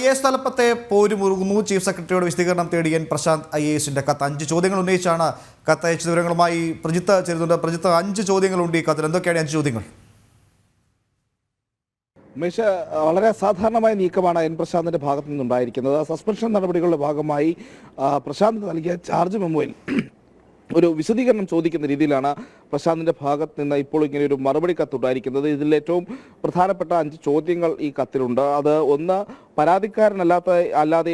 IAS തലപ്പത്തെ പോരുമുറുകുന്നു. Chief സെക്രട്ടറിയോട് വിശദീകരണം തേടി N Prashant IASന്റെ കത്ത് 5 ചോദ്യങ്ങൾ ഉന്നയിച്ചാണ് കത്തയച്ച. വിവരങ്ങളുമായി പ്രജിത്ത് ചേരുന്നുണ്ട്. പ്രജിത്ത്, 5 ചോദ്യങ്ങളുണ്ട് ഈ കത്തിൽ. എന്തൊക്കെയാണ് 5 ചോദ്യങ്ങൾ? ഉമേഷ്, വളരെ അസാധാരണമായ നീക്കമാണ് എൻ പ്രശാന്തിന്റെ ഭാഗത്തു നിന്നുണ്ടായിരിക്കുന്നത്. സസ്പെൻഷൻ നടപടികളുടെ ഭാഗമായി പ്രശാന്ത് നൽകിയ ചാർജ് മെമ്മോയിൽ ഒരു വിശദീകരണം ചോദിക്കുന്ന രീതിയിലാണ് പ്രശാന്തിന്റെ ഭാഗത്ത് നിന്ന് ഇപ്പോൾ ഇങ്ങനെ ഒരു മറുപടി കത്തുണ്ടായിരിക്കുന്നത്. ഇതിൽ ഏറ്റവും പ്രധാനപ്പെട്ട 5 ചോദ്യങ്ങൾ ഈ കത്തിലുണ്ട്. അത് ഒന്ന്, അല്ലാതെ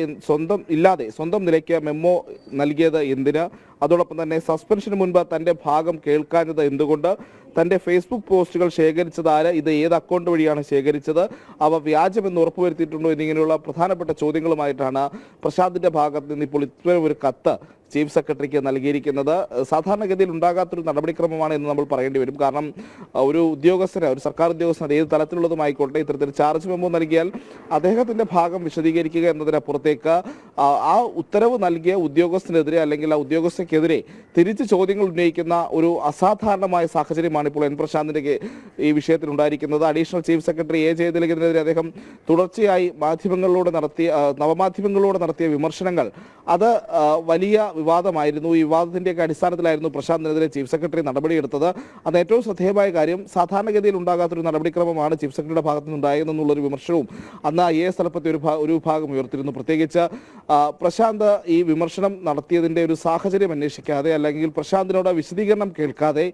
സ്വന്തം നിലയ്ക്ക് മെമ്മോ നൽകിയത് എന്തിന്? അതോടൊപ്പം തന്നെ സസ്പെൻഷന് മുൻപ് തന്റെ ഭാഗം കേൾക്കാഞ്ഞത് എന്തുകൊണ്ട്? തന്റെ ഫേസ്ബുക്ക് പോസ്റ്റുകൾ ശേഖരിച്ചത് ആര്? ഇത് ഏത് അക്കൗണ്ട് വഴിയാണ് ശേഖരിച്ചത്? അവ വ്യാജമെന്ന് ഉറപ്പുവരുത്തിയിട്ടുണ്ടോ? എന്നിങ്ങനെയുള്ള പ്രധാനപ്പെട്ട ചോദ്യങ്ങളുമായിട്ടാണ് പ്രശാന്തിന്റെ ഭാഗത്ത് നിന്ന് ഇപ്പോൾ ഇത്തരം ഒരു കത്ത് ചീഫ് സെക്രട്ടറിക്ക് നൽകിയിരിക്കുന്നത്. സാധാരണഗതിയിൽ ഉണ്ടാകാത്തൊരു നടപടിക്രമമാണ് എന്ന് നമ്മൾ പറയേണ്ടി വരും. കാരണം ഒരു സർക്കാർ ഉദ്യോഗസ്ഥന് ഏത് തലത്തിലുള്ളതുമായിക്കോട്ടെ, ഇത്തരത്തിൽ ചാർജ് മെമ്മോ നൽകിയാൽ അദ്ദേഹത്തിന്റെ ഭാഗം വിശദീകരിക്കുക എന്നതിനപ്പുറത്തേക്ക് ആ ഉത്തരവ് നൽകിയ ഉദ്യോഗസ്ഥനെതിരെ അല്ലെങ്കിൽ ആ ഉദ്യോഗസ്ഥക്കെതിരെ തിരിച്ച് ചോദ്യങ്ങൾ ഉന്നയിക്കുന്ന ഒരു അസാധാരണമായ സാഹചര്യമാണ് ഇപ്പോൾ എൻ പ്രശാന്തിന്റെ ഈ വിഷയത്തിൽ ഉണ്ടായിരിക്കുന്നത്. അഡീഷണൽ ചീഫ് സെക്രട്ടറി ജയതിലകനെതിരെ അദ്ദേഹം തുടർച്ചയായി നവമാധ്യമങ്ങളോട് നടത്തിയ വിമർശനങ്ങൾ അത് വലിയ വിവാദമായിരുന്നു. ഈ വിവാദത്തിന്റെയൊക്കെ അടിസ്ഥാനത്തിലായിരുന്നു പ്രശാന്തിനെതിരെ ചീഫ് സെക്രട്ടറി നടപടിയെടുത്തത്. അത് ഏറ്റവും ശ്രദ്ധേയമായ കാര്യം, സാധാരണഗതിയിൽ ഉണ്ടാകാത്തൊരു നടപടിക്രമമാണ് ചീഫ് സെക്രട്ടറിയുടെ ഭാഗത്തു നിന്നുണ്ടായെന്നുള്ളൊരു വിമർശനവും അന്ന് IAS തലപ്പത്തെ ഒരു വിഭാഗം ഉയർത്തിയിരുന്നു. പ്രത്യേകിച്ച് പ്രശാന്ത് ഈ വിമർശനം നടത്തിയതിന്റെ ഒരു സാഹചര്യം അന്വേഷിക്കാതെ അല്ലെങ്കിൽ പ്രശാന്തിനോട് വിശദീകരണം കേൾക്കാതെ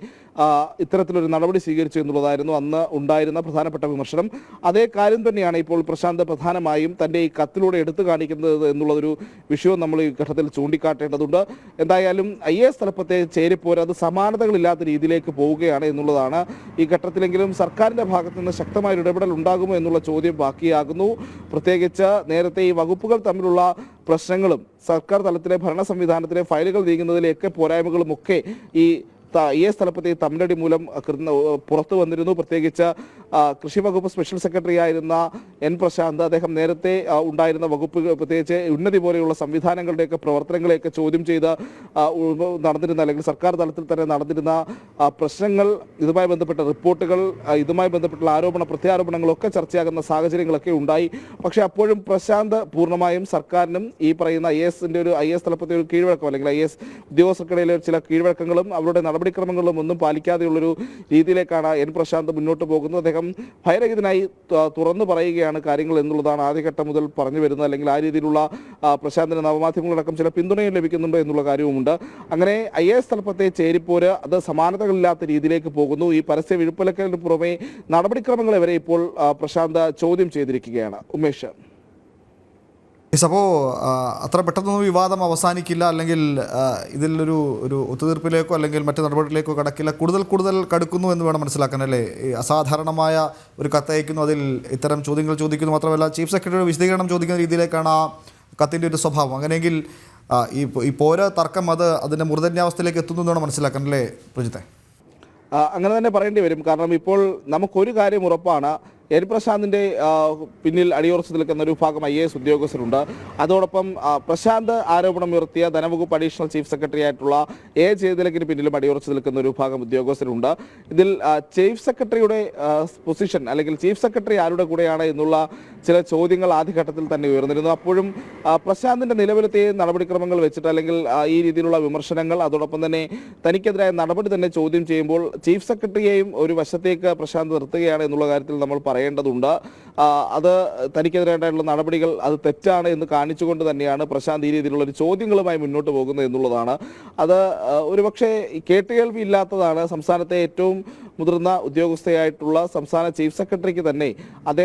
ഇത്തരത്തിലൊരു നടപടി സ്വീകരിച്ചു എന്നുള്ളതായിരുന്നു അന്ന് ഉണ്ടായിരുന്ന പ്രധാനപ്പെട്ട വിമർശനം. അതേ കാര്യം തന്നെയാണ് ഇപ്പോൾ പ്രശാന്ത് പ്രധാനമായും തന്റെ ഈ കത്തിലൂടെ എടുത്തു കാണിക്കുന്നത് എന്നുള്ളൊരു വിഷയവും നമ്മൾ ഈ ഘട്ടത്തിൽ ചൂണ്ടിക്കാട്ടേണ്ടതുണ്ട്. എന്തായാലും IAS തലപ്പത്തെ ചേരിപ്പോര് അത് സമാനതകളില്ലാത്ത രീതിയിലേക്ക് പോവുകയാണ് എന്നുള്ളതാണ്. ഈ ഘട്ടത്തിലെങ്കിലും സർക്കാരിന്റെ ഭാഗത്തു നിന്ന് ശക്തമായ ഇടപെടൽ ഉണ്ടാകുമോ എന്നുള്ള ചോദ്യം ബാക്കിയാകുന്നു. പ്രത്യേകിച്ച് നേരത്തെ ഈ വകുപ്പുകൾ തമ്മിലുള്ള പ്രശ്നങ്ങളും സർക്കാർ തലത്തിലെ ഭരണ സംവിധാനത്തിലെ ഫയലുകൾ നീങ്ങുന്നതിലെയൊക്കെ പോരായ്മകളും ഒക്കെ ഈ IAS തലപ്പത്തെ തമിഴടി മൂലം പുറത്തു വന്നിരുന്നു. പ്രത്യേകിച്ച് കൃഷി വകുപ്പ് സ്പെഷ്യൽ സെക്രട്ടറി ആയിരുന്ന എൻ പ്രശാന്ത് അദ്ദേഹം നേരത്തെ ഉണ്ടായിരുന്ന വകുപ്പ്, പ്രത്യേകിച്ച് ഉന്നതി പോലെയുള്ള സംവിധാനങ്ങളുടെയൊക്കെ പ്രവർത്തനങ്ങളെയൊക്കെ ചോദ്യം ചെയ്ത് നടന്നിരുന്ന അല്ലെങ്കിൽ സർക്കാർ തലത്തിൽ തന്നെ നടന്നിരുന്ന പ്രശ്നങ്ങൾ, ഇതുമായി ബന്ധപ്പെട്ട റിപ്പോർട്ടുകൾ, ഇതുമായി ബന്ധപ്പെട്ടുള്ള പ്രത്യാരോപണങ്ങളൊക്കെ ചർച്ചയാകുന്ന സാഹചര്യങ്ങളൊക്കെ ഉണ്ടായി. പക്ഷേ അപ്പോഴും പ്രശാന്ത് പൂർണ്ണമായും സർക്കാരിനും ഈ പറയുന്ന IAS തലപ്പത്തെ ഒരു കീഴ്വഴക്കം അല്ലെങ്കിൽ IAS ഉദ്യോഗസ്ഥർക്കിടയിലെ ചില കീഴ്വഴക്കങ്ങളും അവരുടെ നടപടിക്രമങ്ങളും ഒന്നും പാലിക്കാതെയുള്ളൊരു രീതിയിലേക്കാണ് എൻ പ്രശാന്ത് മുന്നോട്ട് പോകുന്നത്. അദ്ദേഹം ഭയരഹിതനായി തുറന്നു പറയുകയാണ് കാര്യങ്ങൾ എന്നുള്ളതാണ് ആദ്യഘട്ടം മുതൽ പറഞ്ഞു വരുന്നത്. അല്ലെങ്കിൽ ആ രീതിയിലുള്ള പ്രശാന്തിന് നവമാധ്യമങ്ങളടക്കം ചില പിന്തുണയും ലഭിക്കുന്നുണ്ട് എന്നുള്ള കാര്യവുമുണ്ട്. അങ്ങനെ IAS തലപ്പത്തെ ചേരിപ്പോര് അത് സമാനതകളില്ലാത്ത രീതിയിലേക്ക് പോകുന്നു. ഈ പരസ്യ വിഴുപ്പലക്കലിന് പുറമെ നടപടിക്രമങ്ങളെ വരെ ഇപ്പോൾ പ്രശാന്ത് ചോദ്യം ചെയ്തിരിക്കുകയാണ്. ഉമേഷ്, അപ്പോൾ അത്ര പെട്ടെന്നൊന്നും വിവാദം അവസാനിക്കില്ല, അല്ലെങ്കിൽ ഇതിലൊരു ഒത്തുതീർപ്പിലേക്കോ അല്ലെങ്കിൽ മറ്റു നടപടികളിലേക്കോ കടക്കില്ല, കൂടുതൽ കടുക്കുന്നു എന്ന് വേണം മനസ്സിലാക്കാൻ, അല്ലേ? അസാധാരണമായ ഒരു കത്തയക്കുന്നു, അതിൽ ഇത്തരം ചോദ്യങ്ങൾ ചോദിക്കുന്നു. മാത്രമല്ല ചീഫ് സെക്രട്ടറിയുടെ വിശദീകരണം ചോദിക്കുന്ന രീതിയിലേക്കാണ് ആ കത്തിൻ്റെ ഒരു സ്വഭാവം. അങ്ങനെയെങ്കിൽ ഈ പോര തർക്കം അതിൻ്റെ മൂർധന്യാവസ്ഥയിലേക്ക് എത്തുന്നു എന്നാണ് മനസ്സിലാക്കാൻ, അല്ലേ പ്രജിത്തെ? അങ്ങനെ തന്നെ പറയേണ്ടി വരും. കാരണം ഇപ്പോൾ നമുക്കൊരു കാര്യം ഉറപ്പാണ്, എൻ പ്രശാന്തിന്റെ പിന്നിൽ അടിയുറച്ചു നിൽക്കുന്ന ഒരു വിഭാഗം IAS ഉദ്യോഗസ്ഥരുണ്ട്. അതോടൊപ്പം പ്രശാന്ത് ആരോപണം ഉയർത്തിയ ധനവകുപ്പ് അഡീഷണൽ ചീഫ് സെക്രട്ടറി ആയിട്ടുള്ള ജയതിലകിന് പിന്നിലും അടിയുറച്ചു നിൽക്കുന്ന ഒരു വിഭാഗം ഉദ്യോഗസ്ഥരുണ്ട്. ഇതിൽ ചീഫ് സെക്രട്ടറിയുടെ പൊസിഷൻ അല്ലെങ്കിൽ ചീഫ് സെക്രട്ടറി ആരുടെ കൂടെയാണ് എന്നുള്ള ചില ചോദ്യങ്ങൾ ആദ്യഘട്ടത്തിൽ തന്നെ ഉയർന്നിരുന്നു. അപ്പോഴും പ്രശാന്തിന്റെ നിലവിലത്തെ നടപടിക്രമങ്ങൾ വെച്ചിട്ട് അല്ലെങ്കിൽ ഈ രീതിയിലുള്ള വിമർശനങ്ങൾ, അതോടൊപ്പം തന്നെ തനിക്കെതിരായ നടപടി തന്നെ ചോദ്യം ചെയ്യുമ്പോൾ ചീഫ് സെക്രട്ടറിയെയും ഒരു വശത്തേക്ക് പ്രശാന്ത് നിർത്തുകയാണ് എന്നുള്ള കാര്യത്തിൽ നമ്മൾ പറയേണ്ടതുണ്ട്. അത് തനിക്കെതിരായിട്ടുള്ള നടപടികൾ അത് തെറ്റാണ് എന്ന് കാണിച്ചുകൊണ്ട് തന്നെയാണ് പ്രശാന്ത് ഈ രീതിയിലുള്ള ഒരു ചോദ്യങ്ങളുമായി മുന്നോട്ട് പോകുന്നത് എന്നുള്ളതാണ്. അത് ഒരുപക്ഷെ കേട്ടുകേൾവി ഇല്ലാത്തതാണ്. സംസ്ഥാനത്തെ ഏറ്റവും മുതിർന്ന ഉദ്യോഗസ്ഥയായിട്ടുള്ള സംസ്ഥാന ചീഫ് സെക്രട്ടറിക്ക് തന്നെ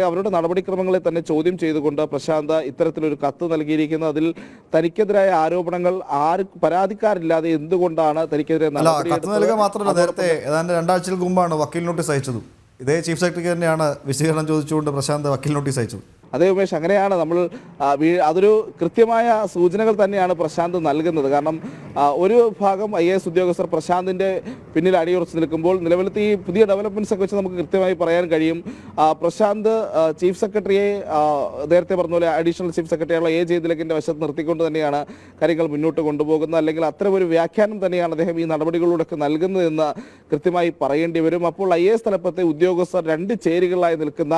അവരുടെ നടപടിക്രമങ്ങളെ തന്നെ ചോദ്യം ചെയ്തുകൊണ്ട് പ്രശാന്ത് ഇത്തരത്തിലൊരു കത്ത് നൽകിയിരിക്കുന്നത്. അതിൽ തനിക്കെതിരായ ആരോപണങ്ങൾ പരാതിക്കാരില്ലാതെ എന്തുകൊണ്ടാണ് തനിക്കെതിരെ മാത്രമല്ല, നേരത്തെ ഏതാണ്ട് 2 ആഴ്ചകൾക്ക് മുമ്പാണ് വക്കീൽ നോട്ടീസ് അയച്ചത്. ഇതേ ചീഫ് സെക്രട്ടറിക്ക് തന്നെയാണ് വിശദീകരണം ചോദിച്ചുകൊണ്ട് പ്രശാന്ത് വക്കീൽ നോട്ടീസ് അയച്ചത്. അതേ ഉമേഷ്, അങ്ങനെയാണ് അതൊരു കൃത്യമായ സൂചനകൾ തന്നെയാണ് പ്രശാന്ത് നൽകുന്നത്. കാരണം ഒരു ഭാഗം IAS ഉദ്യോഗസ്ഥർ പ്രശാന്തിന്റെ പിന്നിൽ അടിയുറച്ചു നിൽക്കുമ്പോൾ നിലവിലത്തെ ഈ പുതിയ ഡെവലപ്മെന്റ്സ് ഒക്കെ വെച്ച് നമുക്ക് കൃത്യമായി പറയാൻ കഴിയും, പ്രശാന്ത് ചീഫ് സെക്രട്ടറിയെ നേരത്തെ പറഞ്ഞ പോലെ അഡീഷണൽ ചീഫ് സെക്രട്ടറിയുള്ള ജയതിലകിന്റെ വശത്ത് നിർത്തിക്കൊണ്ട് തന്നെയാണ് കാര്യങ്ങൾ മുന്നോട്ട് കൊണ്ടുപോകുന്നത്. അല്ലെങ്കിൽ അത്തരം ഒരു വ്യാഖ്യാനം തന്നെയാണ് അദ്ദേഹം ഈ നടപടികളിലൂടെ നൽകുന്നതെന്ന് കൃത്യമായി പറയേണ്ടി വരും. അപ്പോൾ IAS തലപ്പത്തെ ഉദ്യോഗസ്ഥർ 2 ചേരികളായി നിൽക്കുന്ന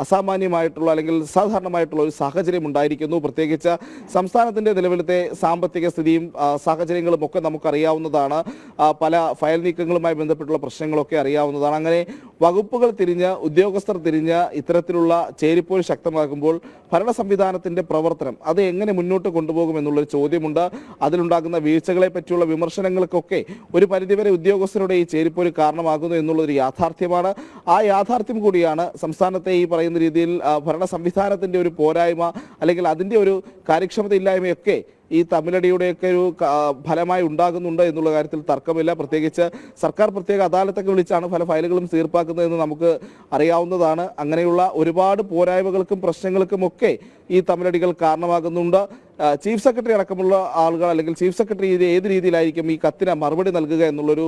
അസാമാന്യമായിട്ടുള്ള അല്ലെങ്കിൽ അസാധാരണമായിട്ടുള്ള ഒരു സാഹചര്യം ഉണ്ടായിരിക്കുന്നു. പ്രത്യേകിച്ച് സംസ്ഥാനത്തിൻ്റെ നിലവിലത്തെ സാമ്പത്തിക സ്ഥിതിയും സാഹചര്യങ്ങളും ഒക്കെ നമുക്കറിയാവുന്നതാണ്. പല ഫയൽ നീക്കങ്ങളുമായി ബന്ധപ്പെട്ടുള്ള പ്രശ്നങ്ങളൊക്കെ അറിയാവുന്നതാണ്. അങ്ങനെ വകുപ്പുകൾ തിരിഞ്ഞ് ഉദ്യോഗസ്ഥർ തിരിഞ്ഞ് ഇത്തരത്തിലുള്ള ചേരിപ്പോര് ശക്തമാകുമ്പോൾ ഭരണ സംവിധാനത്തിൻ്റെ പ്രവർത്തനം അത് എങ്ങനെ മുന്നോട്ട് കൊണ്ടുപോകുമെന്നുള്ളൊരു ചോദ്യമുണ്ട്. അതിലുണ്ടാകുന്ന വീഴ്ചകളെ പറ്റിയുള്ള വിമർശനങ്ങൾക്കൊക്കെ ഒരു പരിധിവരെ ഉദ്യോഗസ്ഥരുടെ ഈ ചേരിപ്പോര് കാരണമാകുന്നു എന്നുള്ളൊരു യാഥാർത്ഥ്യമാണ്. ആ യാഥാർത്ഥ്യം കൂടിയാണ് സംസ്ഥാനത്തെ ഈ പറയുന്ന രീതിയിൽ ഭരണ സംവിധാനത്തിൻ്റെ ഒരു പോരായ്മ അല്ലെങ്കിൽ അതിൻ്റെ ഒരു കാര്യക്ഷമത ഇല്ലായ്മയൊക്കെ ഈ തമ്മിലടിയുടെയൊക്കെ ഒരു ഫലമായി ഉണ്ടാകുന്നുണ്ട് എന്നുള്ള കാര്യത്തിൽ തർക്കമില്ല. പ്രത്യേകിച്ച് സർക്കാർ പ്രത്യേക അദാലത്തൊക്കെ വിളിച്ചാണ് പല ഫയലുകളും തീർപ്പാക്കുന്നതെന്ന് നമുക്ക് അറിയാവുന്നതാണ്. അങ്ങനെയുള്ള ഒരുപാട് പോരായ്മകൾക്കും പ്രശ്നങ്ങൾക്കും ഒക്കെ ഈ തമ്മിലടികൾ കാരണമാകുന്നുണ്ട്. ചീഫ് സെക്രട്ടറി അടക്കമുള്ള ആളുകൾ അല്ലെങ്കിൽ ചീഫ് സെക്രട്ടറി ഏത് രീതിയിലായിരിക്കും ഈ കത്തിന് മറുപടി നൽകുക എന്നുള്ളൊരു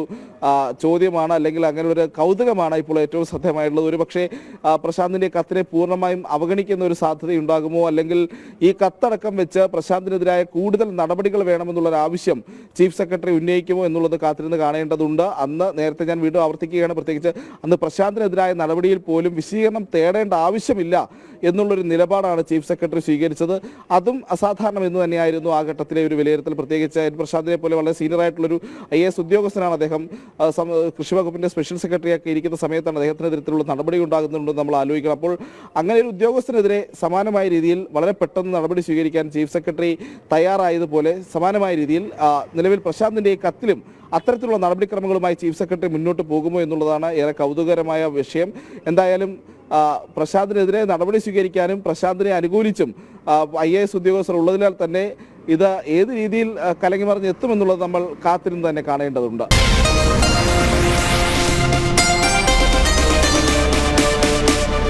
ചോദ്യമാണ്, അല്ലെങ്കിൽ അങ്ങനെ ഒരു കൗതുകമാണ് ഇപ്പോൾ ഏറ്റവും ശ്രദ്ധേയമായിട്ടുള്ളത്. ഒരുപക്ഷെ പ്രശാന്തിൻ്റെ കത്തിനെ പൂർണ്ണമായും അവഗണിക്കുന്ന ഒരു സാധ്യതയുണ്ടാകുമോ, അല്ലെങ്കിൽ ഈ കത്തടക്കം വെച്ച് പ്രശാന്തിനെതിരായ കൂടുതൽ നടപടികൾ വേണമെന്നുള്ളൊരു ആവശ്യം ചീഫ് സെക്രട്ടറി ഉന്നയിക്കുമോ എന്നുള്ളത് കാത്തിരുന്ന് കാണേണ്ടതുണ്ട്. അന്ന് നേരത്തെ ഞാൻ വീണ്ടും ആവർത്തിക്കുകയാണ്, പ്രത്യേകിച്ച് അന്ന് പ്രശാന്തിനെതിരായ നടപടിയിൽ പോലും വിശദീകരണം തേടേണ്ട ആവശ്യമില്ല എന്നുള്ളൊരു നിലപാടാണ് ചീഫ് സെക്രട്ടറി സ്വീകരിച്ചത്. അതും അസാധാരണം എന്ന് തന്നെയായിരുന്നു ആ ഘട്ടത്തിലെ ഒരു വിലയിരുത്തൽ. പ്രത്യേകിച്ച് എൻ പ്രശാന്തിനെ പോലെ വളരെ സീനിയർ ആയിട്ടുള്ളൊരു IAS ഉദ്യോഗസ്ഥനാണ് അദ്ദേഹം. കൃഷി വകുപ്പിൻ്റെ സ്പെഷ്യൽ സെക്രട്ടറിയൊക്കെ ഇരിക്കുന്ന സമയത്താണ് അദ്ദേഹത്തിന് ഇത്തരത്തിലുള്ള നടപടി ഉണ്ടാകുന്നുണ്ടെന്ന് നമ്മൾ ആലോചിക്കണം. അപ്പോൾ അങ്ങനെ ഒരു ഉദ്യോഗസ്ഥനെതിരെ സമാനമായ രീതിയിൽ വളരെ പെട്ടെന്ന് നടപടി സ്വീകരിക്കാൻ ചീഫ് സെക്രട്ടറി തയ്യാറായതുപോലെ സമാനമായ രീതിയിൽ നിലവിൽ പ്രശാന്തിൻ്റെ ഈ കത്തിലും അത്തരത്തിലുള്ള നടപടിക്രമങ്ങളുമായി ചീഫ് സെക്രട്ടറി മുന്നോട്ട് പോകുമോ എന്നുള്ളതാണ് ഏറെ കൗതുകകരമായ വിഷയം. എന്തായാലും പ്രശാന്തിനെതിരെ നടപടി സ്വീകരിക്കാനും പ്രശാന്തിനെ അനുകൂലിച്ചും IAS ഉദ്യോഗസ്ഥർ ഉള്ളതിനാൽ തന്നെ ഇത് ഏത് രീതിയിൽ കലങ്ങി മറിഞ്ഞെത്തുമെന്നുള്ളത് നമ്മൾ കാത്തിരുന്ന് തന്നെ കാണേണ്ടതുണ്ട്.